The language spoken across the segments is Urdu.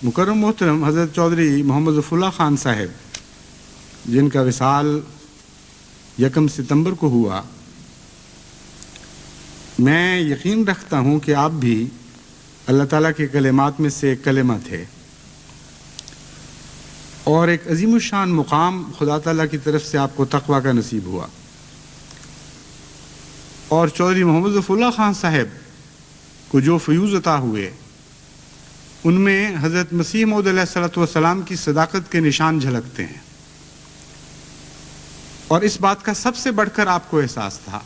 مکرم محترم حضرت چودھری محمد ظفر اللہ خان صاحب جن کا وصال 1 ستمبر کو ہوا، میں یقین رکھتا ہوں کہ آپ بھی اللہ تعالیٰ کے کلمات میں سے ایک کلمہ تھے، اور ایک عظیم الشان مقام خدا تعالیٰ کی طرف سے آپ کو تقویٰ کا نصیب ہوا۔ اور چودھری محمد ظفر اللہ خان صاحب کو جو فیوز عطا ہوئے، ان میں حضرت مسیح موعود علیہ السلام کی صداقت کے نشان جھلکتے ہیں، اور اس بات کا سب سے بڑھ کر آپ کو احساس تھا،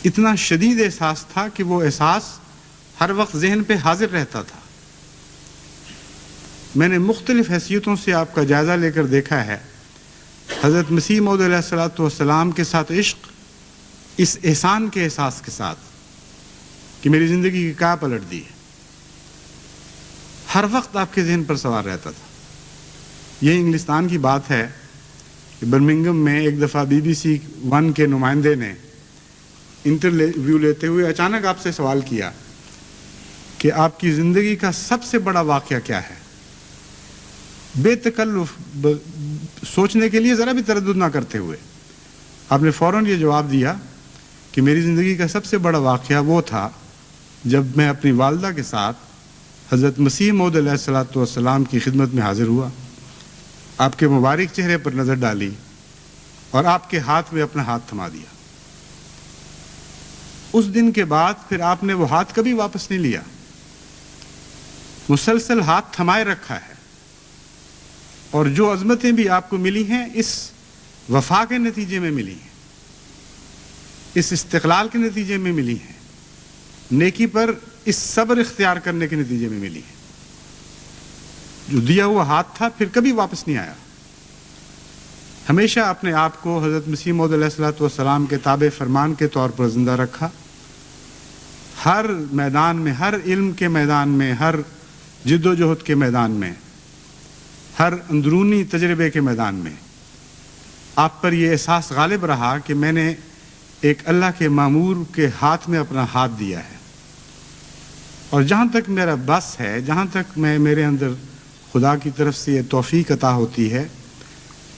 اتنا شدید احساس تھا کہ وہ احساس ہر وقت ذہن پہ حاضر رہتا تھا۔ میں نے مختلف حیثیتوں سے آپ کا جائزہ لے کر دیکھا ہے، حضرت مسیح موعود علیہ السلام کے ساتھ عشق، اس احسان کے احساس کے ساتھ کہ میری زندگی کی کیا پلٹ دی ہے، ہر وقت آپ کے ذہن پر سوار رہتا تھا۔ یہ انگلستان کی بات ہے کہ برمنگھم میں ایک دفعہ BBC 1 کے نمائندے نے انٹرویو لیتے ہوئے اچانک آپ سے سوال کیا کہ آپ کی زندگی کا سب سے بڑا واقعہ کیا ہے؟ بے تکلف، سوچنے کے لیے ذرا بھی تردد نہ کرتے ہوئے آپ نے فوراً یہ جواب دیا کہ میری زندگی کا سب سے بڑا واقعہ وہ تھا جب میں اپنی والدہ کے ساتھ حضرت مسیح موعود علیہ السلام کی خدمت میں حاضر ہوا، آپ کے مبارک چہرے پر نظر ڈالی اور آپ کے ہاتھ میں اپنا ہاتھ تھما دیا۔ اس دن کے بعد پھر آپ نے وہ ہاتھ کبھی واپس نہیں لیا، مسلسل ہاتھ تھمائے رکھا ہے، اور جو عظمتیں بھی آپ کو ملی ہیں اس وفا کے نتیجے میں ملی ہیں، اس استقلال کے نتیجے میں ملی ہیں، نیکی پر اس صبر اختیار کرنے کے نتیجے میں ملی ہے۔ جو دیا ہوا ہاتھ تھا پھر کبھی واپس نہیں آیا، ہمیشہ اپنے آپ کو حضرت مسیح موعود علیہ السلام کے تابع فرمان کے طور پر زندہ رکھا، ہر میدان میں، ہر علم کے میدان میں، ہر جد و جہد کے میدان میں، ہر اندرونی تجربے کے میدان میں آپ پر یہ احساس غالب رہا کہ میں نے ایک اللہ کے مامور کے ہاتھ میں اپنا ہاتھ دیا ہے، اور جہاں تک میرا بس ہے، جہاں تک میرے اندر خدا کی طرف سے یہ توفیق عطا ہوتی ہے،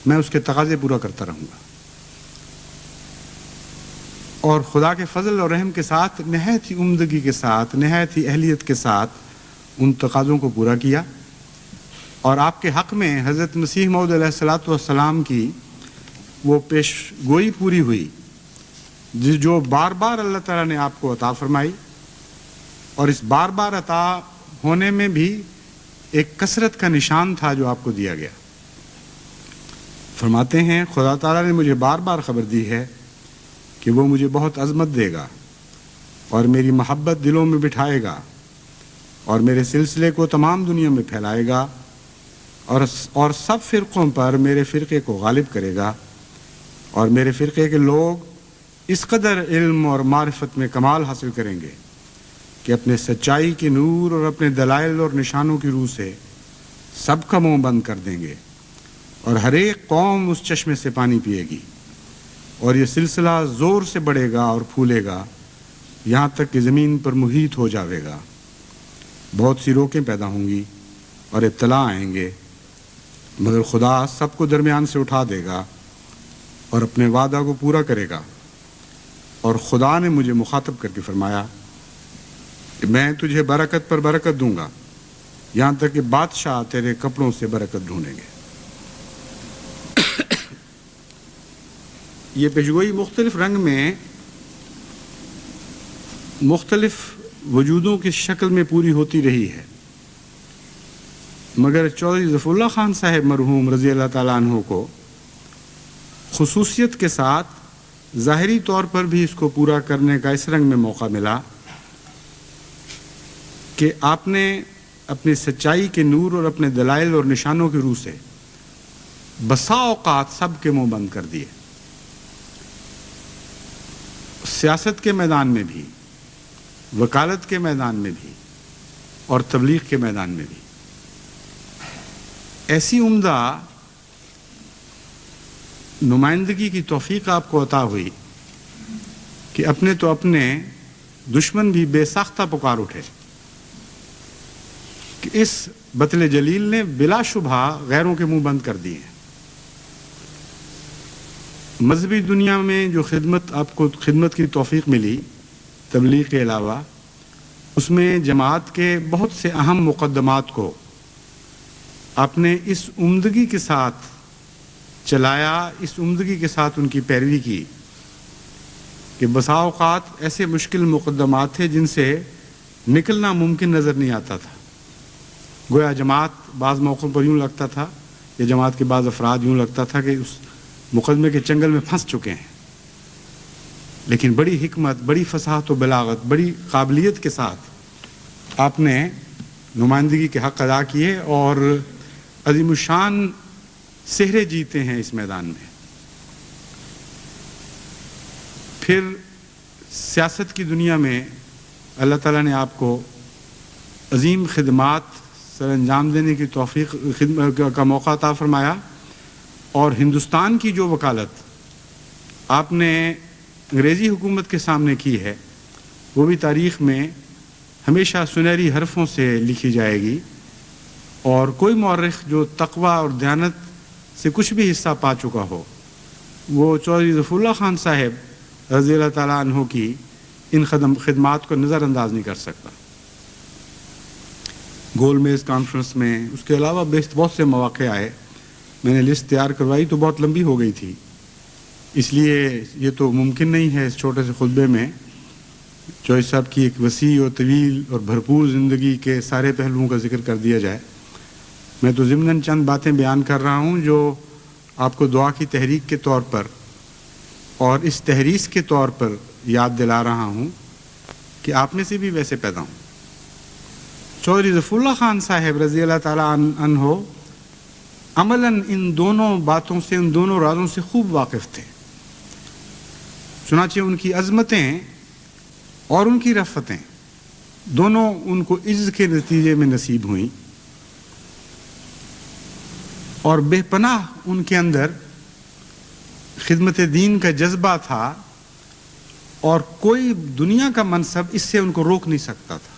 میں اس کے تقاضے پورا کرتا رہوں گا، اور خدا کے فضل اور رحم کے ساتھ نہایت ہی عمدگی کے ساتھ، نہایت ہی اہلیت کے ساتھ ان تقاضوں کو پورا کیا، اور آپ کے حق میں حضرت مسیح موعود علیہ السلام کی وہ پیش گوئی پوری ہوئی جو بار بار اللہ تعالیٰ نے آپ کو عطا فرمائی، اور اس بار بار عطا ہونے میں بھی ایک کثرت کا نشان تھا جو آپ کو دیا گیا۔ فرماتے ہیں خدا تعالیٰ نے مجھے بار بار خبر دی ہے کہ وہ مجھے بہت عظمت دے گا اور میری محبت دلوں میں بٹھائے گا، اور میرے سلسلے کو تمام دنیا میں پھیلائے گا، اور سب فرقوں پر میرے فرقے کو غالب کرے گا، اور میرے فرقے کے لوگ اس قدر علم اور معرفت میں کمال حاصل کریں گے کہ اپنے سچائی کے نور اور اپنے دلائل اور نشانوں کی روح سے سب کا منہ بند کر دیں گے، اور ہر ایک قوم اس چشمے سے پانی پیے گی، اور یہ سلسلہ زور سے بڑھے گا اور پھولے گا یہاں تک کہ زمین پر محیط ہو جاوے گا۔ بہت سی روکیں پیدا ہوں گی اور ابتلا آئیں گے، مگر خدا سب کو درمیان سے اٹھا دے گا اور اپنے وعدہ کو پورا کرے گا۔ اور خدا نے مجھے مخاطب کر کے فرمایا کہ میں تجھے برکت پر برکت دوں گا، یہاں تک کہ بادشاہ تیرے کپڑوں سے برکت ڈھونڈیں گے۔ یہ پیشگوئی مختلف رنگ میں، مختلف وجودوں کی شکل میں پوری ہوتی رہی ہے، مگر چودھری ظفر اللہ خان صاحب مرحوم رضی اللہ تعالیٰ عنہ کو خصوصیت کے ساتھ ظاہری طور پر بھی اس کو پورا کرنے کا اس رنگ میں موقع ملا کہ آپ نے اپنی سچائی کے نور اور اپنے دلائل اور نشانوں کی روح سے بسا اوقات سب کے منہ بند کر دیے، سیاست کے میدان میں بھی، وکالت کے میدان میں بھی، اور تبلیغ کے میدان میں بھی۔ ایسی عمدہ نمائندگی کی توفیق آپ کو عطا ہوئی کہ اپنے تو اپنے دشمن بھی بے ساختہ پکار اٹھے اس بطل جلیل نے بلا شبہ غیروں کے منہ بند کر دیے ہیں۔ مذہبی دنیا میں جو آپ کو خدمت کی توفیق ملی تبلیغ کے علاوہ، اس میں جماعت کے بہت سے اہم مقدمات کو آپ نے اس عمدگی کے ساتھ چلایا، اس عمدگی کے ساتھ ان کی پیروی کی کہ بسا اوقات ایسے مشکل مقدمات تھے جن سے نکلنا ممکن نظر نہیں آتا تھا۔ گویا جماعت بعض موقعوں پر یوں لگتا تھا، یا جماعت کے بعض افراد یوں لگتا تھا کہ اس مقدمے کے چنگل میں پھنس چکے ہیں، لیکن بڑی حکمت، بڑی فصاحت و بلاغت، بڑی قابلیت کے ساتھ آپ نے نمائندگی کے حق ادا کیے اور عظیم الشان سہرے جیتے ہیں اس میدان میں۔ پھر سیاست کی دنیا میں اللہ تعالیٰ نے آپ کو عظیم خدمات سر انجام دینے کی توفیق کا موقع عطا فرمایا، اور ہندوستان کی جو وکالت آپ نے انگریزی حکومت کے سامنے کی ہے وہ بھی تاریخ میں ہمیشہ سنہری حرفوں سے لکھی جائے گی، اور کوئی مورخ جو تقوی اور دیانت سے کچھ بھی حصہ پا چکا ہو وہ چودھری ظفر اللہ خان صاحب رضی اللہ تعالیٰ عنہ کی ان خدمات کو نظر انداز نہیں کر سکتا۔ گول میز کانفرنس میں، اس کے علاوہ بہت سے مواقع آئے، میں نے لسٹ تیار کروائی تو بہت لمبی ہو گئی تھی، اس لیے یہ تو ممکن نہیں ہے اس چھوٹے سے خطبے میں چوہدری صاحب کی ایک وسیع اور طویل اور بھرپور زندگی کے سارے پہلوؤں کا ذکر کر دیا جائے۔ میں تو ضمناً چند باتیں بیان کر رہا ہوں جو آپ کو دعا کی تحریک کے طور پر اور اس تحریس کے طور پر یاد دلا رہا ہوں کہ آپ میں سے بھی ویسے پیدا ہوں۔ چودھری ظفر اللہ خان صاحب رضی اللہ تعالیٰ عنہ عملاً ان دونوں باتوں سے، ان دونوں رازوں سے خوب واقف تھے، چنانچہ ان کی عظمتیں اور ان کی رفتیں دونوں ان کو عجز کے نتیجے میں نصیب ہوئیں، اور بے پناہ ان کے اندر خدمت دین کا جذبہ تھا، اور کوئی دنیا کا منصب اس سے ان کو روک نہیں سکتا تھا،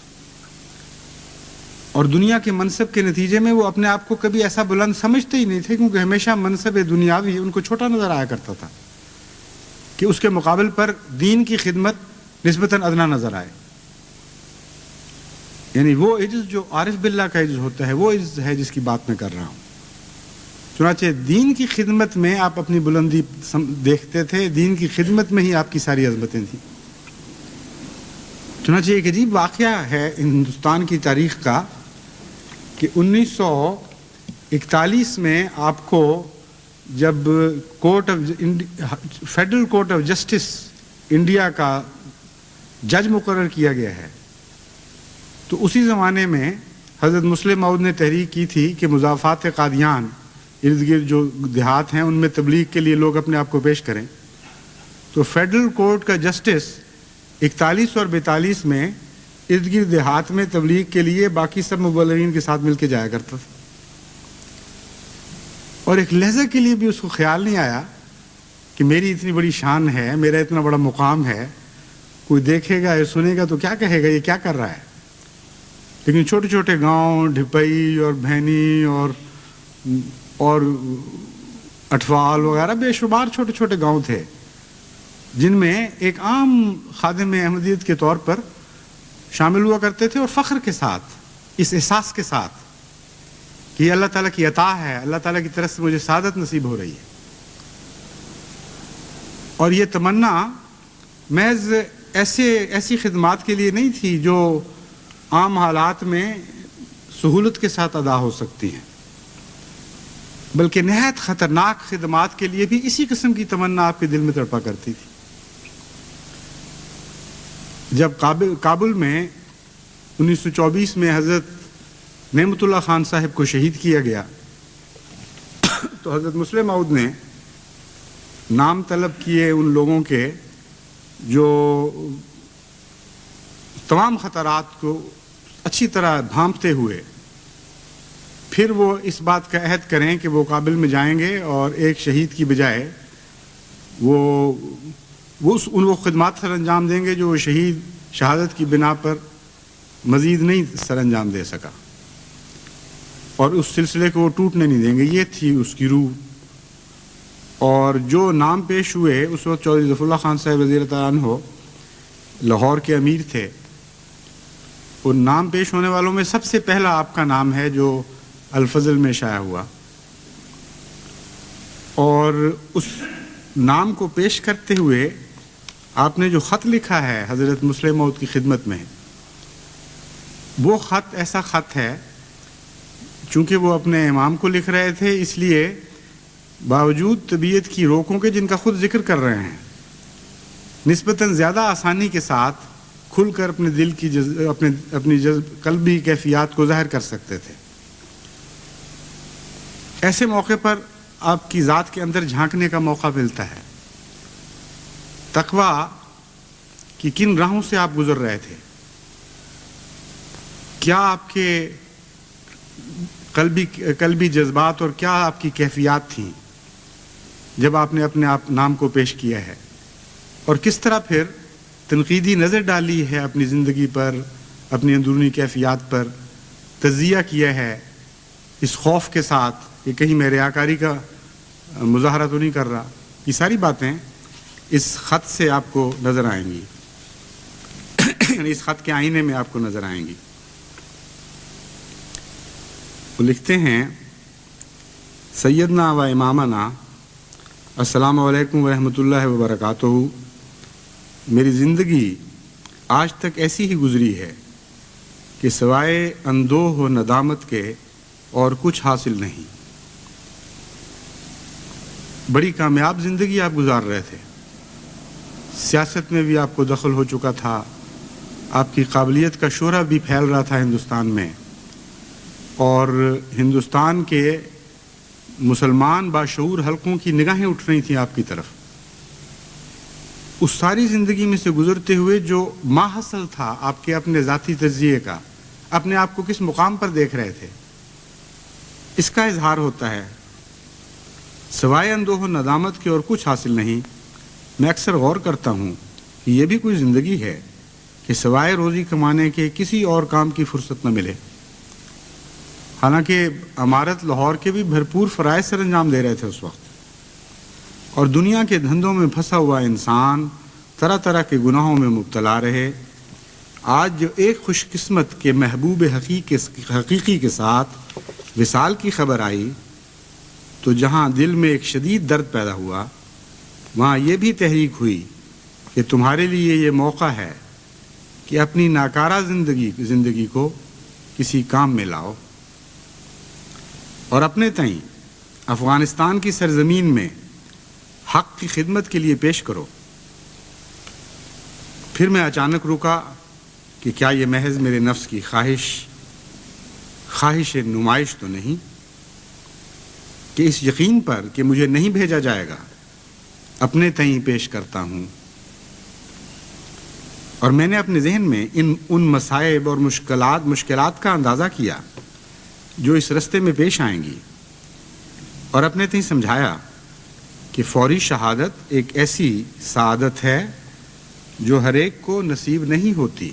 اور دنیا کے منصب کے نتیجے میں وہ اپنے آپ کو کبھی ایسا بلند سمجھتے ہی نہیں تھے، کیونکہ ہمیشہ منصب دنیاوی ان کو چھوٹا نظر آیا کرتا تھا کہ اس کے مقابل پر دین کی خدمت نسبتاً ادنا نظر آئے۔ یعنی وہ عجز جو عارف باللہ کا عجز ہوتا ہے وہ عجز ہے جس کی بات میں کر رہا ہوں۔ چنانچہ دین کی خدمت میں آپ اپنی بلندی دیکھتے تھے، دین کی خدمت میں ہی آپ کی ساری عظمتیں تھیں۔ چنانچہ ایک عجیب واقعہ ہے ہندوستان کی تاریخ کا کہ 1941 میں آپ کو جب federal court of justice India کا جج مقرر کیا گیا ہے، تو اسی زمانے میں حضرت مسلم موعود نے تحریک کی تھی کہ مضافات قادیان ارد گرد جو دیہات ہیں ان میں تبلیغ کے لیے لوگ اپنے آپ کو پیش کریں۔ تو فیڈرل کورٹ کا جسٹس 41 اور 42 میں ارد گرد دیہات میں تبلیغ کے لیے باقی سب مبلغین کے ساتھ مل کے جایا کرتا تھا، اور ایک لحظے کے لیے بھی اس کو خیال نہیں آیا کہ میری اتنی بڑی شان ہے، میرا اتنا بڑا مقام ہے، کوئی دیکھے گا یا سنے گا تو کیا کہے گا یہ کیا کر رہا ہے۔ لیکن چھوٹے چھوٹے گاؤں ڈھپئی اور بھینی اور اٹھوال وغیرہ بے شمار چھوٹے چھوٹے گاؤں تھے جن میں ایک عام خادم احمدیت کے طور پر شامل ہوا کرتے تھے، اور فخر کے ساتھ، اس احساس کے ساتھ کہ یہ اللہ تعالیٰ کی عطا ہے، اللہ تعالیٰ کی طرف سے مجھے سعادت نصیب ہو رہی ہے۔ اور یہ تمنا محض ایسی خدمات کے لیے نہیں تھی جو عام حالات میں سہولت کے ساتھ ادا ہو سکتی ہیں، بلکہ نہایت خطرناک خدمات کے لیے بھی اسی قسم کی تمنا آپ کے دل میں تڑپا کرتی تھی۔ جب کابل میں 1924 میں حضرت نعمت اللہ خان صاحب کو شہید کیا گیا تو حضرت مسلم موعود نے نام طلب کیے ان لوگوں کے جو تمام خطرات کو اچھی طرح بھانپتے ہوئے پھر وہ اس بات کا عہد کریں کہ وہ کابل میں جائیں گے اور ایک شہید کی بجائے وہ خدمات سر انجام دیں گے جو وہ شہید شہادت کی بنا پر مزید نہیں سر انجام دے سکا۔ اور اس سلسلے کو وہ ٹوٹنے نہیں دیں گے. یہ تھی اس کی روح. اور جو نام پیش ہوئے اس وقت چودھری ظفر اللہ خان صاحب رضی اللہ تعالیٰ عنہ لاہور کے امیر تھے. ان نام پیش ہونے والوں میں سب سے پہلا آپ کا نام ہے جو الفضل میں شائع ہوا. اور اس نام کو پیش کرتے ہوئے آپ نے جو خط لکھا ہے حضرت مسلم موعود کی خدمت میں، وہ خط ایسا خط ہے، چونکہ وہ اپنے امام کو لکھ رہے تھے، اس لیے باوجود طبیعت کی روکوں کے جن کا خود ذکر کر رہے ہیں، نسبتاً زیادہ آسانی کے ساتھ کھل کر اپنے دل کی اپنی قلبی کیفیات کو ظاہر کر سکتے تھے. ایسے موقع پر آپ کی ذات کے اندر جھانکنے کا موقع ملتا ہے. تقویٰ کی کن راہوں سے آپ گزر رہے تھے، کیا آپ کے قلبی جذبات اور کیا آپ کی کیفیات تھیں جب آپ نے اپنے آپ نام کو پیش کیا ہے، اور کس طرح پھر تنقیدی نظر ڈالی ہے اپنی زندگی پر، اپنی اندرونی کیفیات پر، تجزیہ کیا ہے اس خوف کے ساتھ کہ کہیں میں ریاکاری کا مظاہرہ تو نہیں کر رہا. یہ ساری باتیں اس خط سے آپ کو نظر آئیں گی، اس خط کے آئینے میں آپ کو نظر آئیں گی. وہ لکھتے ہیں: سیدنا و امامنا السلام علیکم ورحمۃ اللہ وبرکاتہ. میری زندگی آج تک ایسی ہی گزری ہے کہ سوائے اندوہ و ندامت کے اور کچھ حاصل نہیں. بڑی کامیاب زندگی آپ گزار رہے تھے، سیاست میں بھی آپ کو دخل ہو چکا تھا، آپ کی قابلیت کا شعلہ بھی پھیل رہا تھا ہندوستان میں، اور ہندوستان کے مسلمان باشعور حلقوں کی نگاہیں اٹھ رہی تھیں آپ کی طرف. اس ساری زندگی میں سے گزرتے ہوئے جو ماحصل تھا آپ کے اپنے ذاتی تجزیے کا، اپنے آپ کو کس مقام پر دیکھ رہے تھے، اس کا اظہار ہوتا ہے. سوائے اندوہ و ندامت کے اور کچھ حاصل نہیں. میں اکثر غور کرتا ہوں کہ یہ بھی کوئی زندگی ہے کہ سوائے روزی کمانے کے کسی اور کام کی فرصت نہ ملے. حالانکہ امارت لاہور کے بھی بھرپور فرائض سر انجام دے رہے تھے اس وقت، اور دنیا کے دھندوں میں پھنسا ہوا انسان طرح طرح کے گناہوں میں مبتلا رہے. آج جو ایک خوش قسمت کے محبوب حقیقی کے ساتھ وصال کی خبر آئی تو جہاں دل میں ایک شدید درد پیدا ہوا، وہاں یہ بھی تحریک ہوئی کہ تمہارے لیے یہ موقع ہے کہ اپنی ناکارہ زندگی کو کسی کام میں لاؤ اور اپنے تئیں افغانستان کی سرزمین میں حق کی خدمت کے لیے پیش کرو. پھر میں اچانک رکا کہ کیا یہ محض میرے نفس کی خواہش نمائش تو نہیں کہ اس یقین پر کہ مجھے نہیں بھیجا جائے گا اپنے تئیں پیش کرتا ہوں. اور میں نے اپنے ذہن میں ان مصائب اور مشکلات کا اندازہ کیا جو اس رستے میں پیش آئیں گی، اور اپنے تئیں سمجھایا کہ فوری شہادت ایک ایسی سعادت ہے جو ہر ایک کو نصیب نہیں ہوتی.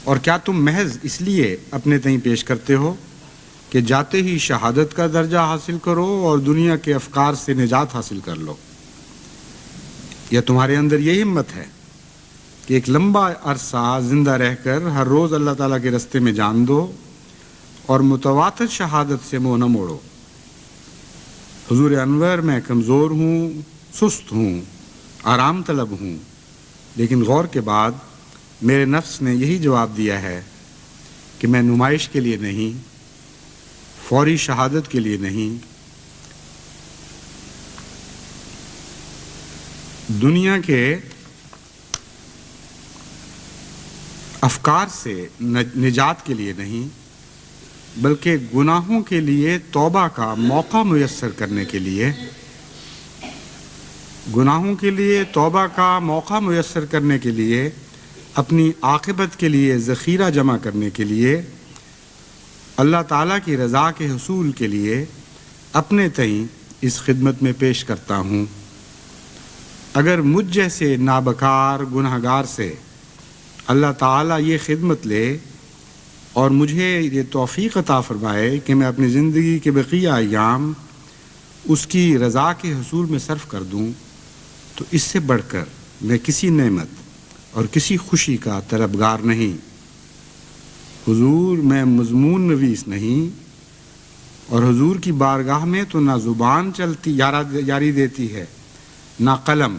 اور کیا تم محض اس لیے اپنے تئیں پیش کرتے ہو کہ جاتے ہی شہادت کا درجہ حاصل کرو اور دنیا کے افکار سے نجات حاصل کر لو، یا تمہارے اندر یہ ہمت ہے کہ ایک لمبا عرصہ زندہ رہ کر ہر روز اللہ تعالیٰ کے رستے میں جان دو اور متواتر شہادت سے منہ نہ موڑو. حضور انور میں کمزور ہوں، سست ہوں، آرام طلب ہوں، لیکن غور کے بعد میرے نفس نے یہی جواب دیا ہے کہ میں نمائش کے لیے نہیں، فوری شہادت کے لیے نہیں، دنیا کے افکار سے نجات کے لیے نہیں، بلکہ گناہوں کے لیے توبہ کا موقع میسر کرنے کے لیے، گناہوں کے لیے توبہ کا موقع میسر کرنے کے لیے، اپنی عاقبت کے لیے ذخیرہ جمع کرنے کے لیے، اللہ تعالیٰ کی رضا کے حصول کے لیے اپنے تئیں اس خدمت میں پیش کرتا ہوں. اگر مجھ جیسے نابکار گناہگار سے اللہ تعالیٰ یہ خدمت لے اور مجھے یہ توفیق عطا فرمائے کہ میں اپنی زندگی کے بقیہ ایام اس کی رضا کے حصول میں صرف کر دوں، تو اس سے بڑھ کر میں کسی نعمت اور کسی خوشی کا طلبگار نہیں۔ حضور میں مضمون نویس نہیں، اور حضور کی بارگاہ میں تو نہ زبان چلتی یاری دیتی ہے نہ قلم۔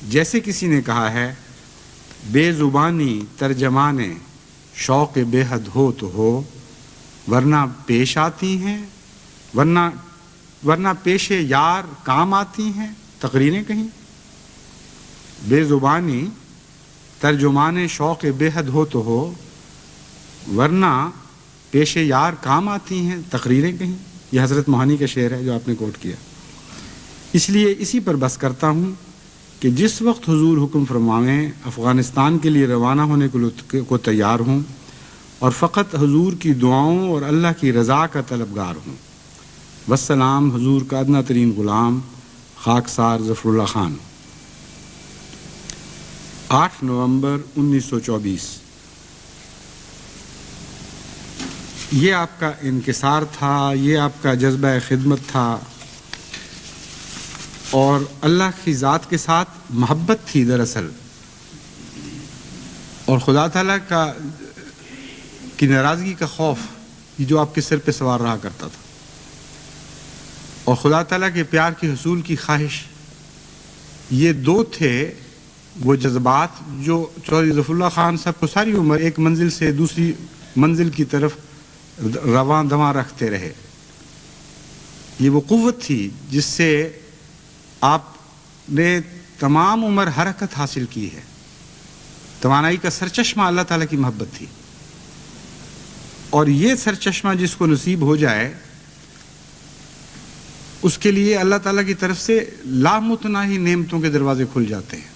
جیسے کسی نے کہا ہے، بے زبانی ترجمانے شوق بے حد ہو تو ہو، ورنہ پیش آتی ہیں ورنہ پیش یار کام آتی ہیں تقریریں کہیں۔ بے زبانی ترجمان شوق بے حد ہو تو ہو، ورنہ پیش یار کام آتی ہیں تقریریں کہیں۔ یہ حضرت موہانی کا شعر ہے جو آپ نے کوٹ کیا۔ اس لیے اسی پر بس کرتا ہوں کہ جس وقت حضور حکم فرمائیں افغانستان کے لیے روانہ ہونے کو تیار ہوں، اور فقط حضور کی دعاؤں اور اللہ کی رضا کا طلبگار ہوں۔ والسلام، حضور کا ادنا ترین غلام، خاکسار ظفر اللہ خان۔ 8 نومبر 1924۔ یہ آپ کا انکسار تھا، یہ آپ کا جذبہ خدمت تھا، اور اللہ کی ذات کے ساتھ محبت تھی دراصل، اور خدا تعالیٰ کی ناراضگی کا خوف، یہ جو آپ کے سر پہ سوار رہا کرتا تھا، اور خدا تعالیٰ کے پیار کے حصول کی خواہش، یہ دو تھے وہ جذبات جو چودھری ظفر اللہ خان صاحب کو ساری عمر ایک منزل سے دوسری منزل کی طرف رواں دواں رکھتے رہے۔ یہ وہ قوت تھی جس سے آپ نے تمام عمر حرکت حاصل کی ہے۔ توانائی کا سرچشمہ اللہ تعالیٰ کی محبت تھی، اور یہ سرچشمہ جس کو نصیب ہو جائے اس کے لیے اللہ تعالیٰ کی طرف سے لامتناہی نعمتوں کے دروازے کھل جاتے ہیں،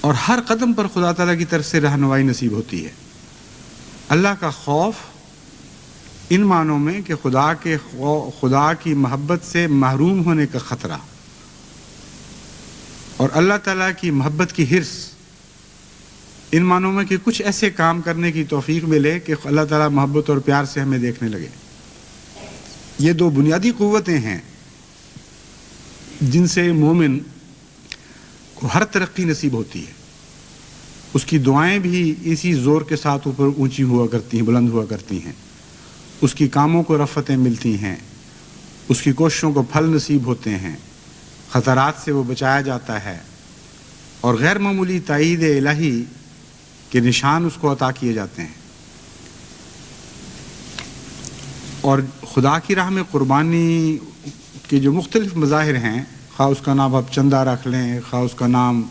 اور ہر قدم پر خدا تعالیٰ کی طرف سے رہنمائی نصیب ہوتی ہے۔ اللہ کا خوف ان معنوں میں کہ خدا کی محبت سے محروم ہونے کا خطرہ، اور اللہ تعالیٰ کی محبت کی حرص ان معنوں میں کہ کچھ ایسے کام کرنے کی توفیق ملے کہ اللہ تعالیٰ محبت اور پیار سے ہمیں دیکھنے لگے۔ یہ دو بنیادی قوتیں ہیں جن سے مومن کو ہر ترقی نصیب ہوتی ہے۔ اس کی دعائیں بھی اسی زور کے ساتھ اوپر اونچی ہوا کرتی ہیں، بلند ہوا کرتی ہیں، اس کی کاموں کو رفتیں ملتی ہیں، اس کی کوششوں کو پھل نصیب ہوتے ہیں، خطرات سے وہ بچایا جاتا ہے، اور غیر معمولی تائید الہی کے نشان اس کو عطا کیے جاتے ہیں۔ اور خدا کی راہ میں قربانی کے جو مختلف مظاہر ہیں، خواہ اس کا نام آپ چندہ رکھ لیں، خواہ اس کا نام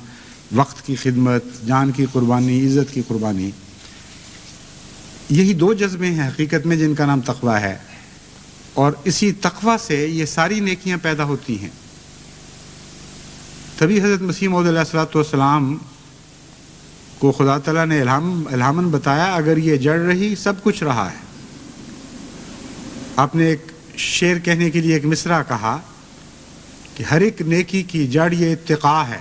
وقت کی خدمت، جان کی قربانی، عزت کی قربانی، یہی دو جذبے ہیں حقیقت میں جن کا نام تقویٰ ہے، اور اسی تقویٰ سے یہ ساری نیکیاں پیدا ہوتی ہیں۔ تبھی حضرت مسیح موعود علیہ الصلوۃ والسلام کو خدا تعالیٰ نے الہاماً بتایا، اگر یہ جڑ رہی سب کچھ رہا ہے۔ آپ نے ایک شعر کہنے کے لیے ایک مصرع کہا کہ ہر ایک نیکی کی جڑ یہ اتقاء ہے۔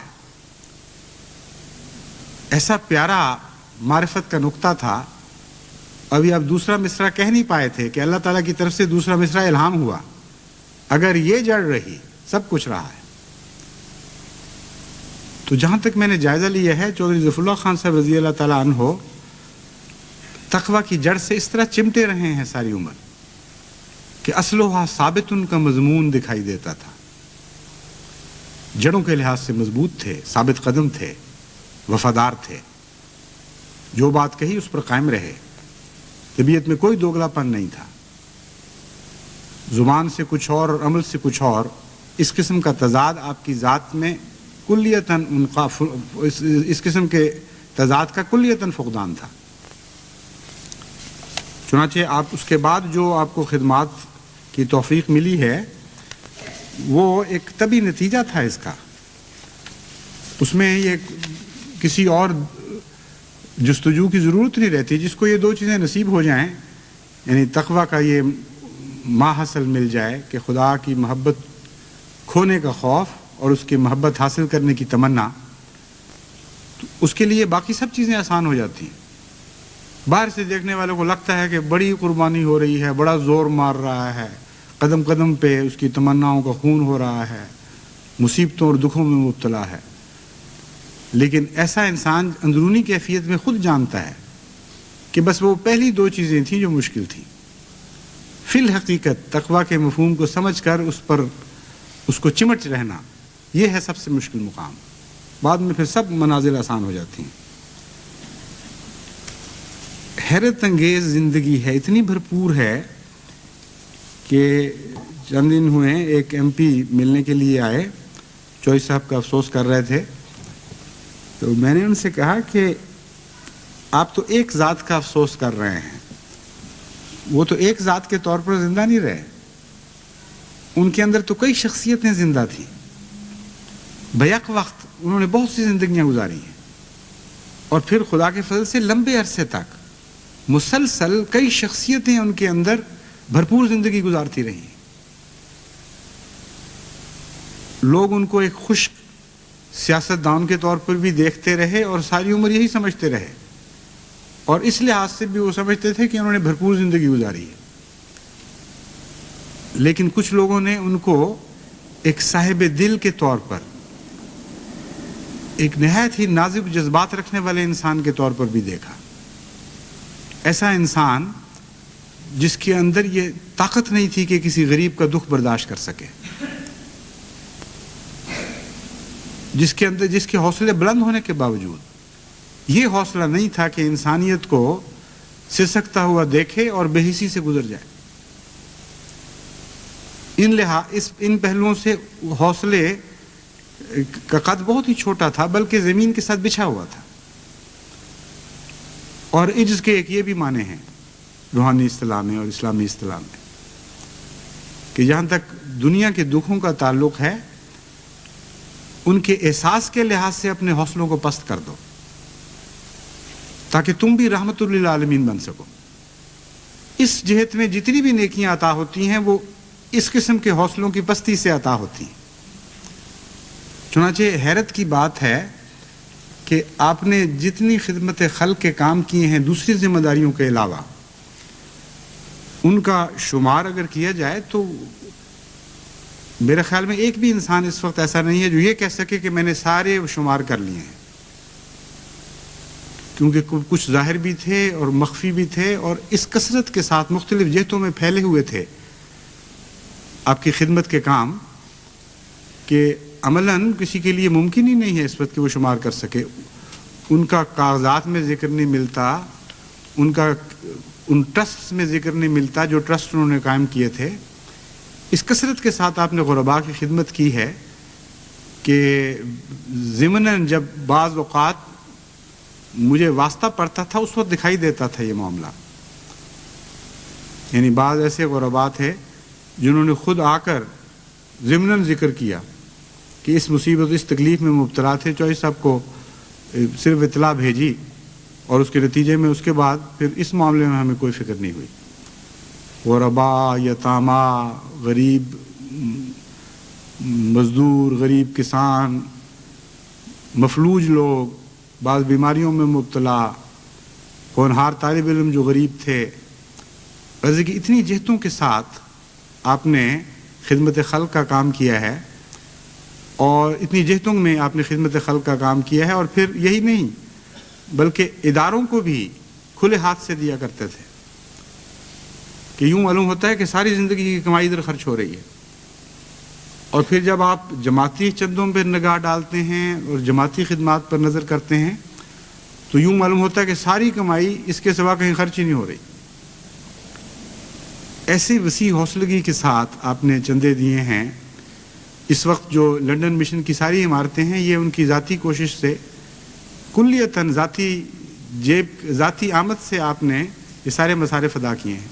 ایسا پیارا معرفت کا نقطہ تھا۔ ابھی آپ دوسرا مصرع کہہ نہیں پائے تھے کہ اللہ تعالیٰ کی طرف سے دوسرا مصرع الہام ہوا، اگر یہ جڑ رہی سب کچھ رہا ہے۔ تو جہاں تک میں نے جائزہ لیا ہے، چودھری ظفر اللہ خان صاحب رضی اللہ تعالیٰ عنہ تقویٰ کی جڑ سے اس طرح چمٹے رہے ہیں ساری عمر کہ اصلها ثابت ان کا مضمون دکھائی دیتا تھا۔ جڑوں کے لحاظ سے مضبوط تھے، ثابت قدم تھے، وفادار تھے، جو بات کہی اس پر قائم رہے، طبیعت میں کوئی دوگلا پن نہیں تھا، زبان سے کچھ اور عمل سے کچھ اور۔ اس قسم کا تضاد آپ کی ذات میں کلیتاً اس قسم کے تضاد کا کلیتاً فقدان تھا۔ چنانچہ آپ اس کے بعد جو آپ کو خدمات کی توفیق ملی ہے وہ ایک طبی نتیجہ تھا اس کا، اس میں یہ کسی اور جستجو کی ضرورت نہیں رہتی۔ جس کو یہ دو چیزیں نصیب ہو جائیں، یعنی تقویٰ کا یہ ماحصل مل جائے کہ خدا کی محبت کھونے کا خوف اور اس کی محبت حاصل کرنے کی تمنا، تو اس کے لیے باقی سب چیزیں آسان ہو جاتی ہیں۔ باہر سے دیکھنے والوں کو لگتا ہے کہ بڑی قربانی ہو رہی ہے، بڑا زور مار رہا ہے، قدم قدم پہ اس کی تمناؤں کا خون ہو رہا ہے، مصیبتوں اور دکھوں میں مبتلا ہے. لیکن ایسا انسان اندرونی کیفیت میں خود جانتا ہے کہ بس وہ پہلی دو چیزیں تھیں جو مشکل تھیں. فی الحقیقت تقویٰ کے مفہوم کو سمجھ کر اس کو چمٹ رہنا، یہ ہے سب سے مشکل مقام. بعد میں پھر سب منازل آسان ہو جاتی ہیں. حیرت انگیز زندگی ہے، اتنی بھرپور ہے کہ چند دن ہوئے ایک ایم پی ملنے کے لیے آئے، چوئی صاحب کا افسوس کر رہے تھے. تو میں نے ان سے کہا کہ آپ تو ایک ذات کا افسوس کر رہے ہیں، وہ تو ایک ذات کے طور پر زندہ نہیں رہے، ان کے اندر تو کئی شخصیتیں زندہ تھیں. بیک وقت انہوں نے بہت سی زندگیاں گزاری ہیں، اور پھر خدا کے فضل سے لمبے عرصے تک مسلسل کئی شخصیتیں ان کے اندر بھرپور زندگی گزارتی رہی. لوگ ان کو ایک خشک سیاستدان کے طور پر بھی دیکھتے رہے اور ساری عمر یہی سمجھتے رہے، اور اس لحاظ سے بھی وہ سمجھتے تھے کہ انہوں نے بھرپور زندگی گزاری ہے. لیکن کچھ لوگوں نے ان کو ایک صاحب دل کے طور پر، ایک نہایت ہی نازک جذبات رکھنے والے انسان کے طور پر بھی دیکھا. ایسا انسان جس کے اندر یہ طاقت نہیں تھی کہ کسی غریب کا دکھ برداشت کر سکے، جس کے حوصلے بلند ہونے کے باوجود یہ حوصلہ نہیں تھا کہ انسانیت کو سسکتا ہوا دیکھے اور بے حسی سے گزر جائے. ان پہلوؤں سے حوصلے کا قد بہت ہی چھوٹا تھا، بلکہ زمین کے ساتھ بچھا ہوا تھا. اور عجز کے ایک یہ بھی معنی ہیں روحانی اصطلاح میں اور اسلامی اصطلاح میں کہ جہاں تک دنیا کے دکھوں کا تعلق ہے، ان کے احساس کے لحاظ سے اپنے حوصلوں کو پست کر دو تاکہ تم بھی رحمت للعالمین بن سکو. اس جہت میں جتنی بھی نیکیاں عطا ہوتی ہیں وہ اس قسم کے حوصلوں کی پستی سے عطا ہوتی ہیں. چنانچہ حیرت کی بات ہے کہ آپ نے جتنی خدمت خلق کے کام کیے ہیں دوسری ذمہ داریوں کے علاوہ، ان کا شمار اگر کیا جائے تو میرے خیال میں ایک بھی انسان اس وقت ایسا نہیں ہے جو یہ کہہ سکے کہ میں نے سارے شمار کر لیے ہیں، کیونکہ کچھ ظاہر بھی تھے اور مخفی بھی تھے، اور اس کثرت کے ساتھ مختلف جہتوں میں پھیلے ہوئے تھے آپ کی خدمت کے کام کہ عملاً کسی کے لیے ممکن ہی نہیں ہے اس وقت کہ وہ شمار کر سکے. ان کا کاغذات میں ذکر نہیں ملتا، ان ٹرسٹ میں ذکر نہیں ملتا جو ٹرسٹ انہوں نے قائم کیے تھے. اس کثرت کے ساتھ آپ نے غرباء کی خدمت کی ہے کہ ضمناً جب بعض اوقات مجھے واسطہ پڑتا تھا اس وقت دکھائی دیتا تھا یہ معاملہ. یعنی بعض ایسے غرباء تھے جنہوں نے خود آ کر ضمناً ذکر کیا کہ اس مصیبت اس تکلیف میں مبتلا تھے، چوئی صاحب کو صرف اطلاع بھیجی اور اس کے نتیجے میں اس کے بعد پھر اس معاملے میں ہمیں کوئی فکر نہیں ہوئی. غرباء، یتاما، غریب مزدور، غریب کسان، مفلوج لوگ، بعض بیماریوں میں مبتلا، ہونہار طالب علم جو غریب تھے، غرض کی اتنی جہتوں کے ساتھ آپ نے خدمت خلق کا کام کیا ہے، اور اتنی جہتوں میں آپ نے خدمت خلق کا کام کیا ہے. اور پھر یہی نہیں بلکہ اداروں کو بھی کھلے ہاتھ سے دیا کرتے تھے کہ یوں معلوم ہوتا ہے کہ ساری زندگی کی کمائی ادھر خرچ ہو رہی ہے. اور پھر جب آپ جماعتی چندوں پہ نگاہ ڈالتے ہیں اور جماعتی خدمات پر نظر کرتے ہیں تو یوں معلوم ہوتا ہے کہ ساری کمائی اس کے سوا کہیں خرچ ہی نہیں ہو رہی. ایسی وسیع حوصلگی کے ساتھ آپ نے چندے دیے ہیں. اس وقت جو لنڈن مشن کی ساری عمارتیں ہیں یہ ان کی ذاتی کوشش سے کلیتاً ذاتی آمد سے آپ نے یہ سارے مصارف ادا کیے ہیں.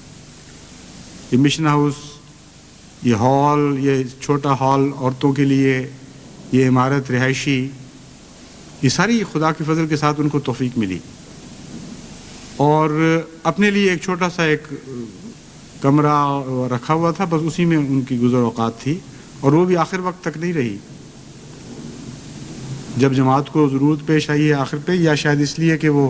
یہ مشن ہاؤس، یہ ہال، یہ چھوٹا ہال عورتوں کے لیے، یہ عمارت رہائشی، یہ ساری خدا کے فضل کے ساتھ ان کو توفیق ملی. اور اپنے لیے ایک چھوٹا سا ایک کمرہ رکھا ہوا تھا، بس اسی میں ان کی گزر اوقات تھی، اور وہ بھی آخر وقت تک نہیں رہی. جب جماعت کو ضرورت پیش آئی ہے آخر پہ، یا شاید اس لیے کہ وہ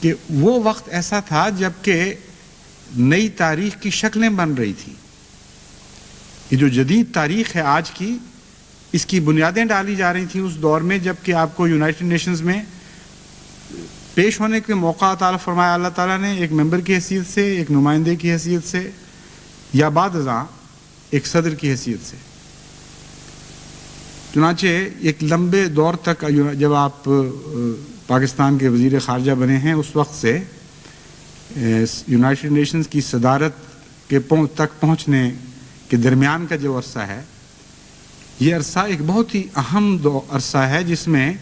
کہ وہ وقت ایسا تھا جب کہ نئی تاریخ کی شکلیں بن رہی تھیں. یہ جو جدید تاریخ ہے آج کی، اس کی بنیادیں ڈالی جا رہی تھیں اس دور میں جب کہ آپ کو یونائٹڈ نیشنز میں پیش ہونے کے موقع عطا فرمایا اللہ تعالیٰ نے، ایک ممبر کی حیثیت سے، ایک نمائندے کی حیثیت سے، یا بعد ازاں ایک صدر کی حیثیت سے. چنانچہ ایک لمبے دور تک جب آپ پاکستان کے وزیر خارجہ بنے ہیں اس وقت سے یونائٹڈ نیشنز کی صدارت کے تک پہنچنے کے درمیان کا جو عرصہ ہے، یہ عرصہ ایک بہت ہی اہم عرصہ ہے جس میں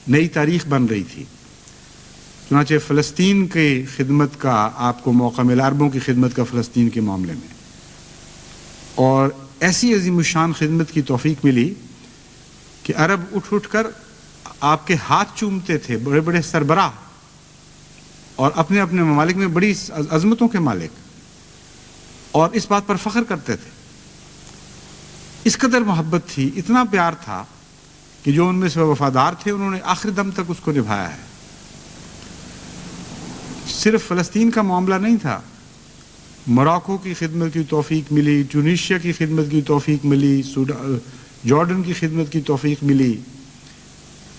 نئی تاریخ بن رہی تھی. چنانچہ فلسطین کی خدمت کا آپ کو موقع ملا، عربوں کی خدمت کا فلسطین کے معاملے میں، اور ایسی عظیم الشان خدمت کی توفیق ملی کہ عرب اٹھ کر آپ کے ہاتھ چومتے تھے، بڑے بڑے سربراہ، اور اپنے اپنے ممالک میں بڑی عظمتوں کے مالک، اور اس بات پر فخر کرتے تھے. اس قدر محبت تھی، اتنا پیار تھا کہ جو ان میں سے وفادار تھے انہوں نے آخر دم تک اس کو نبھایا ہے. صرف فلسطین کا معاملہ نہیں تھا، موراکو کی خدمت کی توفیق ملی، ٹیونیشیا کی خدمت کی توفیق ملی، جارڈن کی خدمت کی توفیق ملی،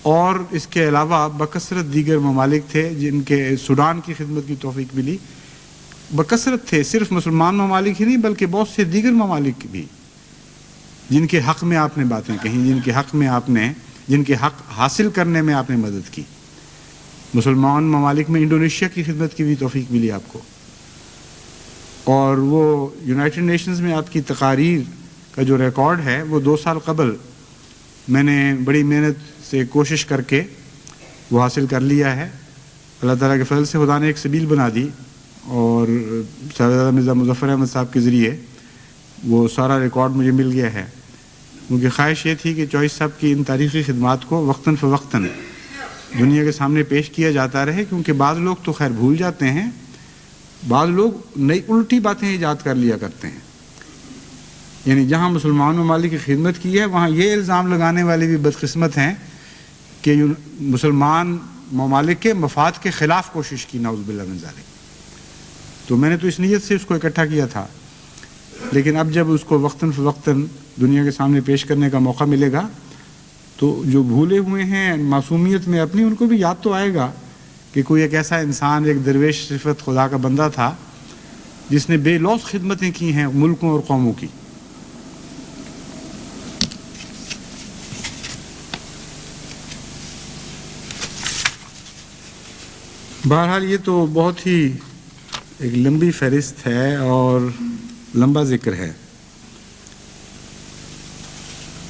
اور اس کے علاوہ بکثرت دیگر ممالک تھے جن کے سوڈان کی خدمت کی توفیق ملی. بکثرت تھے، صرف مسلمان ممالک ہی نہیں بلکہ بہت سے دیگر ممالک بھی جن کے حق میں آپ نے باتیں کہیں، جن کے حق حاصل کرنے میں آپ نے مدد کی. مسلمان ممالک میں انڈونیشیا کی خدمت کی بھی توفیق ملی آپ کو. اور وہ یونائٹڈ نیشنز میں آپ کی تقاریر کا جو ریکارڈ ہے وہ 2 سال قبل میں نے بڑی محنت سے کوشش کر کے وہ حاصل کر لیا ہے. اللہ تعالیٰ کے فضل سے خدا نے ایک سبیل بنا دی، اور صاحبزادہ مرزا مظفر احمد صاحب کے ذریعے وہ سارا ریکارڈ مجھے مل گیا ہے. کیونکہ خواہش یہ تھی کہ چوہش صاحب کی ان تاریخی خدمات کو وقتاً فوقتاً دنیا کے سامنے پیش کیا جاتا رہے، کیونکہ بعض لوگ تو خیر بھول جاتے ہیں، بعض لوگ نئی الٹی باتیں ایجاد کر لیا کرتے ہیں. یعنی جہاں مسلمان ممالک کی خدمت کی ہے وہاں یہ الزام لگانے والے بھی بدقسمت ہیں کہ مسلمان ممالک کے مفاد کے خلاف کوشش کی، نعوذ باللہ من ذالک. تو میں نے تو اس نیت سے اس کو اکٹھا کیا تھا، لیکن اب جب اس کو وقتاً فوقتاً دنیا کے سامنے پیش کرنے کا موقع ملے گا تو جو بھولے ہوئے ہیں معصومیت میں اپنی، ان کو بھی یاد تو آئے گا کہ کوئی ایک ایسا انسان، ایک درویش صفت خدا کا بندہ تھا جس نے بے لوث خدمتیں کی ہیں ملکوں اور قوموں کی. بہرحال یہ تو بہت ہی ایک لمبی فہرست ہے اور لمبا ذکر ہے.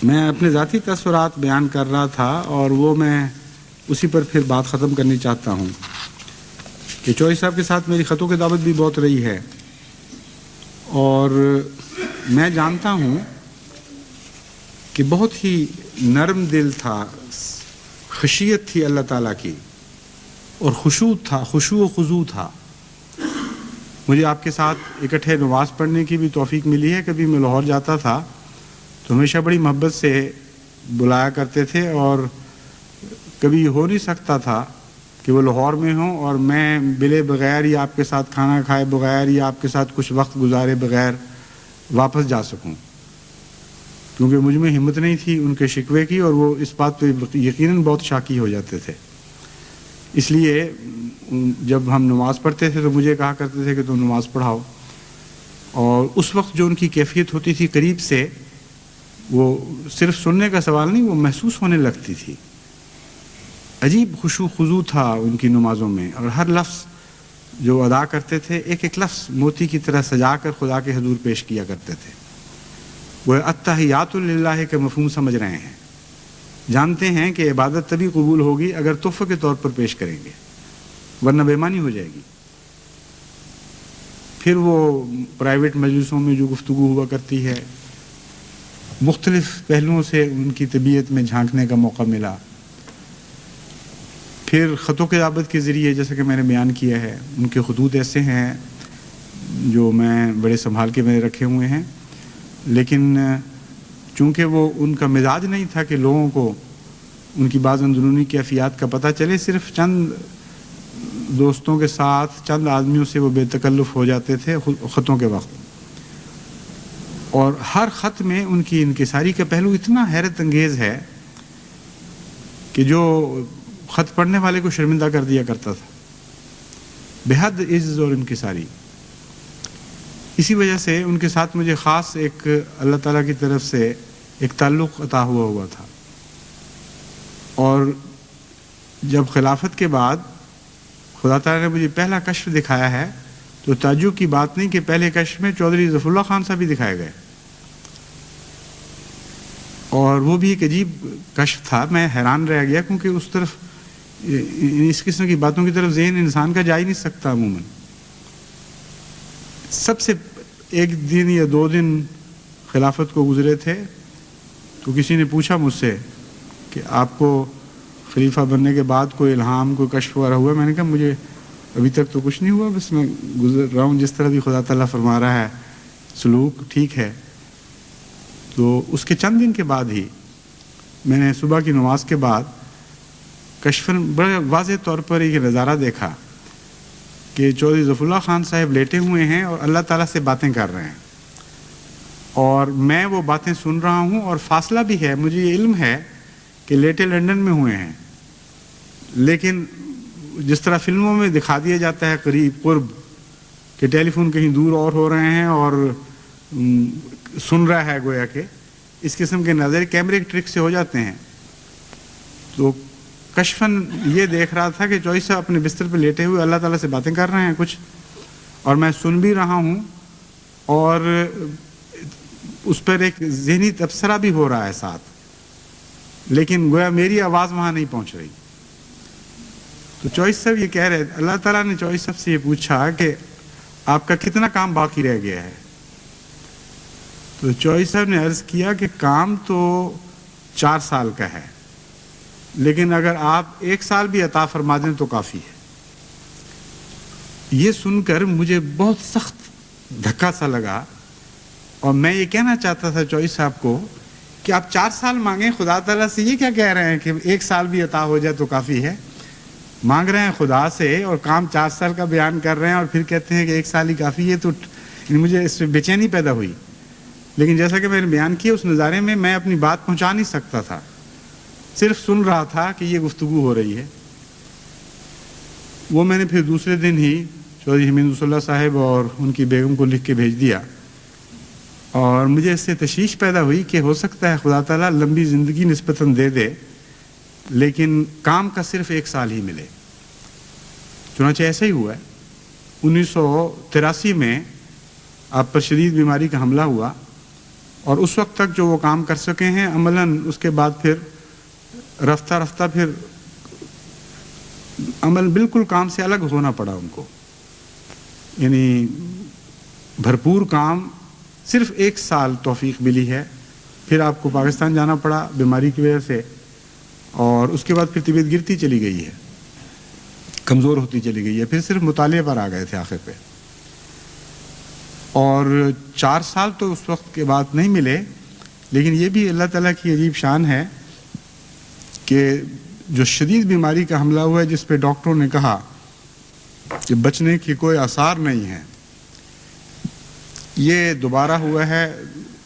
میں اپنے ذاتی تاثرات بیان کر رہا تھا اور وہ میں اسی پر پھر بات ختم کرنی چاہتا ہوں کہ چوہش صاحب کے ساتھ میری خطوں کی دعوت بھی بہت رہی ہے، اور میں جانتا ہوں کہ بہت ہی نرم دل تھا، خشیت تھی اللہ تعالیٰ کی، اور خشوع و خضوع تھا. مجھے آپ کے ساتھ اکٹھے نماز پڑھنے کی بھی توفیق ملی ہے. کبھی میں لاہور جاتا تھا تو ہمیشہ بڑی محبت سے بلایا کرتے تھے، اور کبھی ہو نہیں سکتا تھا کہ وہ لاہور میں ہوں اور میں بلے بغیر یا آپ کے ساتھ کھانا کھائے بغیر یا آپ کے ساتھ کچھ وقت گزارے بغیر واپس جا سکوں، کیونکہ مجھ میں ہمت نہیں تھی ان کے شکوے کی، اور وہ اس بات پہ یقیناً بہت شاکی ہو جاتے تھے. اس لیے جب ہم نماز پڑھتے تھے تو مجھے کہا کرتے تھے کہ تم نماز پڑھاؤ، اور اس وقت جو ان کی کیفیت ہوتی تھی قریب سے، وہ صرف سننے کا سوال نہیں، وہ محسوس ہونے لگتی تھی. عجیب خشوع خضوع تھا ان کی نمازوں میں، اور ہر لفظ جو ادا کرتے تھے ایک ایک لفظ موتی کی طرح سجا کر خدا کے حضور پیش کیا کرتے تھے. وہ التحیات للہ کا مفہوم سمجھ رہے ہیں، جانتے ہیں کہ عبادت تبھی قبول ہوگی اگر تحفہ کے طور پر پیش کریں گے، ورنہ بےمانی ہو جائے گی. پھر وہ پرائیویٹ مجلسوں میں جو گفتگو ہوا کرتی ہے، مختلف پہلوؤں سے ان کی طبیعت میں جھانکنے کا موقع ملا. پھر خطوں کی دعوت کے ذریعے جیسا کہ میں نے بیان کیا ہے، ان کے خطوط ایسے ہیں جو میں بڑے سنبھال کے میں رکھے ہوئے ہیں، لیکن چونکہ وہ ان کا مزاج نہیں تھا کہ لوگوں کو ان کی بعض اندرونی کیفیات کا پتہ چلے، صرف چند دوستوں کے ساتھ چند آدمیوں سے وہ بے تکلف ہو جاتے تھے خطوں کے وقت، اور ہر خط میں ان کی انکساری کا پہلو اتنا حیرت انگیز ہے کہ جو خط پڑھنے والے کو شرمندہ کر دیا کرتا تھا، بے حد عجز اور انکساری۔ اسی وجہ سے ان کے ساتھ مجھے خاص ایک اللہ تعالیٰ کی طرف سے ایک تعلق عطا ہوا تھا، اور جب خلافت کے بعد خدا تعالیٰ نے مجھے پہلا کشف دکھایا ہے تو تعجب کی بات نہیں کہ پہلے کشف میں چودھری ظفر اللہ خان صاحب بھی دکھائے گئے، اور وہ بھی ایک عجیب کشف تھا۔ میں حیران رہ گیا کیونکہ اس طرف اس قسم کی باتوں کی طرف ذہن انسان کا جا ہی نہیں سکتا عموماً۔ سب سے ایک دن یا 2 دن خلافت کو گزرے تھے تو کسی نے پوچھا مجھ سے کہ آپ کو خلیفہ بننے کے بعد کوئی الہام کوئی کشف وغیرہ ہوا؟ میں نے کہا مجھے ابھی تک تو کچھ نہیں ہوا، بس میں گزر رہا ہوں جس طرح بھی خدا تعالیٰ فرما رہا ہے، سلوک ٹھیک ہے۔ تو اس کے چند دن کے بعد ہی میں نے صبح کی نماز کے بعد کشفاً بڑے واضح طور پر یہ نظارہ دیکھا کہ چودھری ظفر اللہ خان صاحب لیٹے ہوئے ہیں اور اللہ تعالیٰ سے باتیں کر رہے ہیں، اور میں وہ باتیں سن رہا ہوں، اور فاصلہ بھی ہے، مجھے یہ علم ہے کہ لیٹے لندن میں ہوئے ہیں، لیکن جس طرح فلموں میں دکھا دیا جاتا ہے قریب قرب کہ ٹیلی فون کہیں دور اور ہو رہے ہیں اور سن رہا ہے گویا کہ اس قسم کے نظر کیمرے کے ٹرک سے ہو جاتے ہیں، تو کشفاً یہ دیکھ رہا تھا کہ چوہدری صاحب اپنے بستر پہ لیٹے ہوئے اللہ تعالیٰ سے باتیں کر رہے ہیں کچھ، اور میں سن بھی رہا ہوں، اور اس پر ایک ذہنی تبصرہ بھی ہو رہا ہے ساتھ، لیکن گویا میری آواز وہاں نہیں پہنچ رہی۔ تو چوہدری صاحب یہ کہہ رہے، اللہ تعالیٰ نے چوہدری صاحب سے یہ پوچھا کہ آپ کا کتنا کام باقی رہ گیا ہے؟ تو چوہدری صاحب نے عرض کیا کہ کام تو 4 سال کا ہے، لیکن اگر آپ 1 سال بھی عطا فرما دیں تو کافی ہے۔ یہ سن کر مجھے بہت سخت دھکا سا لگا، اور میں یہ کہنا چاہتا تھا چوہدری صاحب کو کہ آپ 4 سال مانگیں خدا تعالیٰ سے، یہ کیا کہہ رہے ہیں کہ 1 سال بھی عطا ہو جائے تو کافی ہے؟ مانگ رہے ہیں خدا سے اور کام 4 سال کا بیان کر رہے ہیں، اور پھر کہتے ہیں کہ 1 سال ہی کافی ہے، تو مجھے اس میں بے چینی پیدا ہوئی۔ لیکن جیسا کہ میں نے بیان کیا، اس نظارے میں میں اپنی بات پہنچا نہیں سکتا تھا، صرف سن رہا تھا کہ یہ گفتگو ہو رہی ہے۔ وہ میں نے پھر دوسرے دن ہی چودھری حمید رسول اللہ صاحب اور ان کی بیگم کو لکھ کے بھیج دیا، اور مجھے اس سے تشویش پیدا ہوئی کہ ہو سکتا ہے خدا تعالیٰ لمبی زندگی نسبتاً دے دے، لیکن کام کا صرف 1 سال ہی ملے۔ چنانچہ ایسا ہی ہوا ہے۔ 1983 میں آپ پر شدید بیماری کا حملہ ہوا، اور اس وقت تک جو وہ کام کر سکے ہیں عملاً اس کے بعد پھر رفتہ رفتہ پھر عمل بالکل کام سے الگ ہونا پڑا ان کو، یعنی بھرپور کام، صرف 1 سال توفیق ملی ہے۔ پھر آپ کو پاکستان جانا پڑا بیماری کی وجہ سے، اور اس کے بعد پھر طبیعت گرتی چلی گئی ہے، کمزور ہوتی چلی گئی ہے، پھر صرف مطالعے پر آ گئے تھے آخر پہ، اور 4 سال تو اس وقت کے بعد نہیں ملے۔ لیکن یہ بھی اللہ تعالیٰ کی عجیب شان ہے کہ جو شدید بیماری کا حملہ ہوا ہے، جس پہ ڈاکٹروں نے کہا کہ بچنے کی کوئی آثار نہیں ہے، یہ دوبارہ ہوا ہے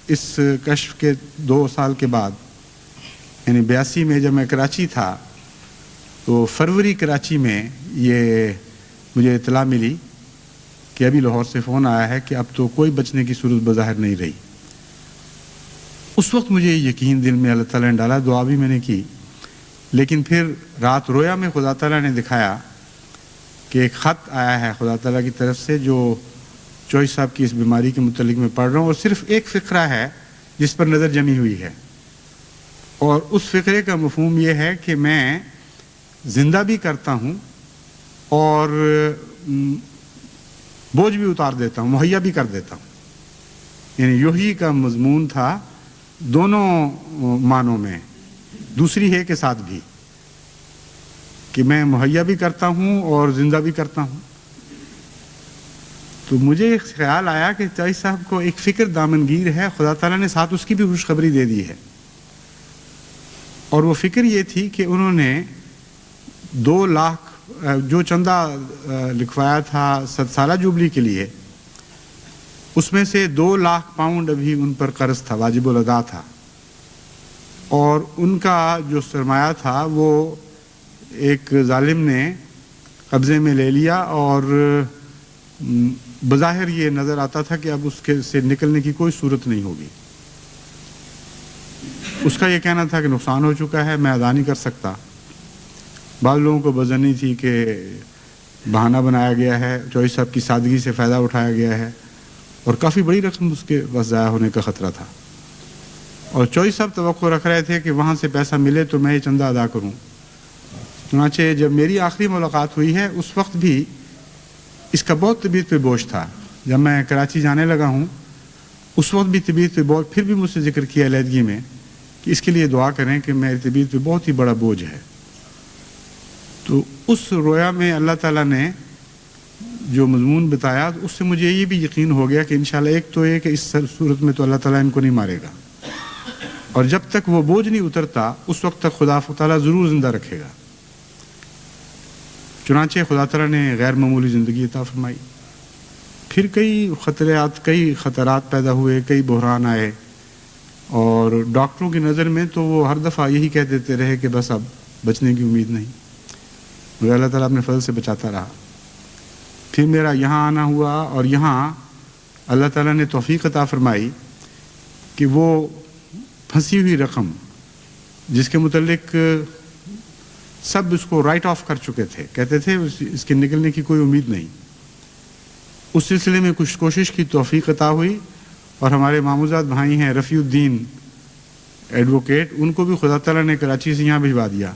اس کشف کے 2 سال کے بعد، یعنی 82 میں جب میں کراچی تھا تو فروری کراچی میں یہ مجھے اطلاع ملی کہ ابھی لاہور سے فون آیا ہے کہ اب تو کوئی بچنے کی صورت بظاہر نہیں رہی۔ اس وقت مجھے یقین دل میں اللہ تعالیٰ نے ڈالا، دعا بھی میں نے کی، لیکن پھر رات رویا میں خدا تعالیٰ نے دکھایا کہ ایک خط آیا ہے خدا تعالیٰ کی طرف سے جو چوہدری صاحب کی اس بیماری کے متعلق میں پڑھ رہا ہوں، اور صرف ایک فقرہ ہے جس پر نظر جمی ہوئی ہے، اور اس فقرے کا مفہوم یہ ہے کہ میں زندہ بھی کرتا ہوں اور بوجھ بھی اتار دیتا ہوں، مہیا بھی کر دیتا ہوں۔ یعنی یہی کا مضمون تھا دونوں معنوں میں، دوسری ہے کے ساتھ بھی، کہ میں مہیا بھی کرتا ہوں اور زندہ بھی کرتا ہوں۔ تو مجھے ایک خیال آیا کہ چوہدری صاحب کو ایک فکر دامنگیر ہے، خدا تعالیٰ نے ساتھ اس کی بھی خوشخبری دے دی ہے، اور وہ فکر یہ تھی کہ انہوں نے 2 لاکھ جو چندہ لکھوایا تھا 7 سالہ جوبلی کے لیے، اس میں سے 2 لاکھ پاؤنڈ ابھی ان پر قرض تھا، واجب الادا تھا، اور ان کا جو سرمایہ تھا وہ ایک ظالم نے قبضے میں لے لیا، اور بظاہر یہ نظر آتا تھا کہ اب اس کے سے نکلنے کی کوئی صورت نہیں ہوگی۔ اس کا یہ کہنا تھا کہ نقصان ہو چکا ہے، میں ادا نہیں کر سکتا۔ بعض لوگوں کو بظنی تھی کہ بہانہ بنایا گیا ہے، چوہدری صاحب کی سادگی سے فائدہ اٹھایا گیا ہے، اور کافی بڑی رقم اس کے پاس ضائع ہونے کا خطرہ تھا، اور چوہدری صاحب توقع رکھ رہے تھے کہ وہاں سے پیسہ ملے تو میں یہ چندہ ادا کروں۔ چنانچہ جب میری آخری ملاقات ہوئی ہے اس وقت بھی اس کا بہت طبیعت پہ بوجھ تھا۔ جب میں کراچی جانے لگا ہوں اس وقت بھی طبیعت پہ بوجھ، پھر بھی مجھ سے ذکر کیا علیحدگی میں کہ اس کے لیے دعا کریں کہ میری طبیعت پہ بہت ہی بڑا بوجھ ہے۔ تو اس رویا میں اللہ تعالیٰ نے جو مضمون بتایا اس سے مجھے یہ بھی یقین ہو گیا کہ انشاءاللہ ایک تو یہ کہ اس صورت میں تو اللہ تعالیٰ ان کو نہیں مارے گا، اور جب تک وہ بوجھ نہیں اترتا اس وقت تک خدا تعالیٰ ضرور زندہ رکھے گا۔ چنانچہ خدا تعالیٰ نے غیر معمولی زندگی عطا فرمائی۔ پھر کئی خطرات پیدا ہوئے، کئی بحران آئے، اور ڈاکٹروں کی نظر میں تو وہ ہر دفعہ یہی کہہ دیتے رہے کہ بس اب بچنے کی امید نہیں، مگر اللہ تعالیٰ اپنے فضل سے بچاتا رہا۔ پھر میرا یہاں آنا ہوا، اور یہاں اللہ تعالیٰ نے توفیق عطا فرمائی کہ وہ پھنسی ہوئی رقم جس کے متعلق سب اس کو رائٹ آف کر چکے تھے، کہتے تھے اس کے نکلنے کی کوئی امید نہیں، اس سلسلے میں کچھ کوشش کی، توفیق عطا ہوئی، اور ہمارے ماموزاد بھائی ہیں رفیع الدین ایڈوکیٹ، ان کو بھی خدا تعالیٰ نے کراچی سے یہاں بھجوا دیا،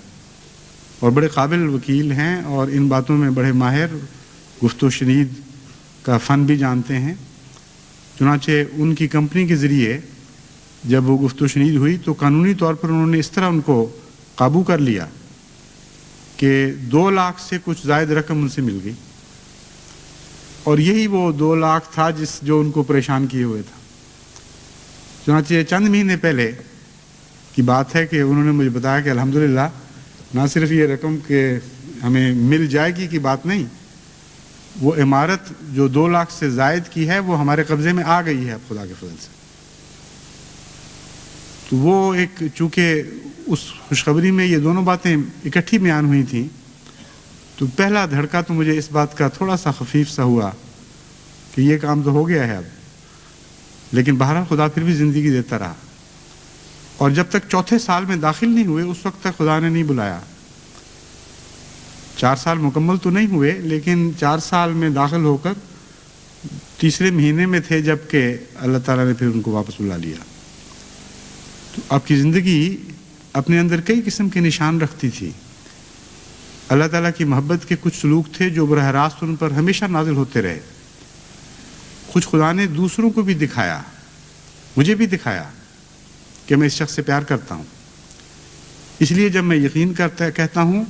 اور بڑے قابل وکیل ہیں اور ان باتوں میں بڑے ماہر، گفت و شنید کا فن بھی جانتے ہیں۔ چنانچہ ان کی کمپنی کے ذریعے جب وہ گفت و شنید ہوئی تو قانونی طور پر انہوں نے اس طرح ان کو قابو کر لیا کہ 2 لاکھ سے کچھ زائد رقم ان سے مل گئی، اور یہی وہ 2 لاکھ تھا جو ان کو پریشان کیے ہوئے تھا۔ چنانچہ چند مہینے پہلے کی بات ہے کہ انہوں نے مجھے بتایا کہ الحمدللہ نہ صرف یہ رقم کہ ہمیں مل جائے گی کی بات نہیں، وہ عمارت جو 2 لاکھ سے زائد کی ہے وہ ہمارے قبضے میں آ گئی ہے اب خدا کے فضل سے۔ تو وہ ایک چونکہ اس خوشخبری میں یہ دونوں باتیں اکٹھی بیان ہوئی تھیں، تو پہلا دھڑکا تو مجھے اس بات کا تھوڑا سا خفیف سا ہوا کہ یہ کام تو ہو گیا ہے اب، لیکن بہرحال خدا پھر بھی زندگی دیتا رہا، اور جب تک 4تھے سال میں داخل نہیں ہوئے اس وقت تک خدا نے نہیں بلایا۔ 4 سال مکمل تو نہیں ہوئے، لیکن 4 سال میں داخل ہو کر تیسرے مہینے میں تھے جب کہ اللہ تعالیٰ نے پھر ان کو واپس بلا لیا۔ تو آپ کی زندگی اپنے اندر کئی قسم کے نشان رکھتی تھی۔ اللہ تعالیٰ کی محبت کے کچھ سلوک تھے جو براہ راست ان پر ہمیشہ نازل ہوتے رہے۔ کچھ خدا نے دوسروں کو بھی دکھایا، مجھے بھی دکھایا کہ میں اس شخص سے پیار کرتا ہوں۔ اس لیے جب میں یقین کہتا ہوں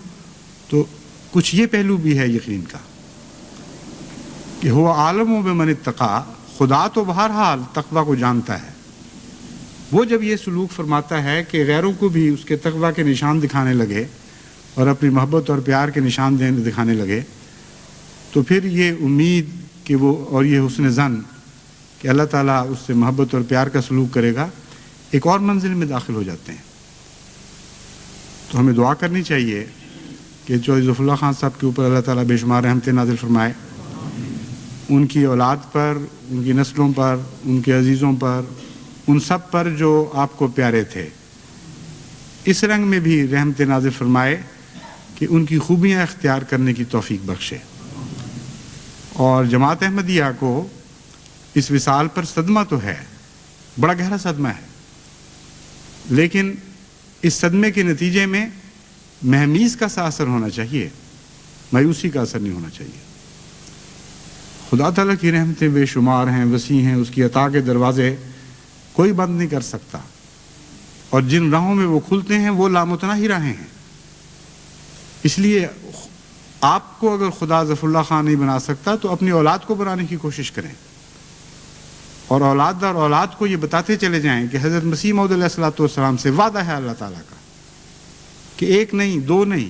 تو کچھ یہ پہلو بھی ہے یقین کا کہ ہوا عالم و بمن اتقا، خدا تو بہرحال تقوی کو جانتا ہے۔ وہ جب یہ سلوک فرماتا ہے کہ غیروں کو بھی اس کے تقوی کے نشان دکھانے لگے اور اپنی محبت اور پیار کے نشان دکھانے لگے، تو پھر یہ امید کہ وہ اور یہ حسن ظن کہ اللہ تعالیٰ اس سے محبت اور پیار کا سلوک کرے گا، ایک اور منزل میں داخل ہو جاتے ہیں۔ تو ہمیں دعا کرنی چاہیے کہ چوہدری ظفر اللہ خان صاحب کے اوپر اللہ تعالیٰ بے شمار رحمتیں نازل فرمائے، ان کی اولاد پر، ان کی نسلوں پر، ان کے عزیزوں پر، ان سب پر جو آپ کو پیارے تھے، اس رنگ میں بھی رحمتیں نازل فرمائے کہ ان کی خوبیاں اختیار کرنے کی توفیق بخشے۔ اور جماعت احمدیہ کو اس وصال پر صدمہ تو ہے، بڑا گہرا صدمہ ہے، لیکن اس صدمے کے نتیجے میں مہمیز کا سا اثر ہونا چاہیے، مایوسی کا اثر نہیں ہونا چاہیے۔ خدا تعالیٰ کی رحمتیں بے شمار ہیں، وسیع ہیں، اس کی عطا کے دروازے کوئی بند نہیں کر سکتا، اور جن راہوں میں وہ کھلتے ہیں وہ لامتناہی راہیں ہیں۔ اس لیے آپ کو اگر خدا ظفر اللہ خان نہیں بنا سکتا تو اپنی اولاد کو بنانے کی کوشش کریں، اور اولاد اور اولاد کو یہ بتاتے چلے جائیں کہ حضرت مسیح موعود علیہ الصلوۃ والسلام سے وعدہ ہے اللہ تعالیٰ کا کہ 1 نہیں 2 نہیں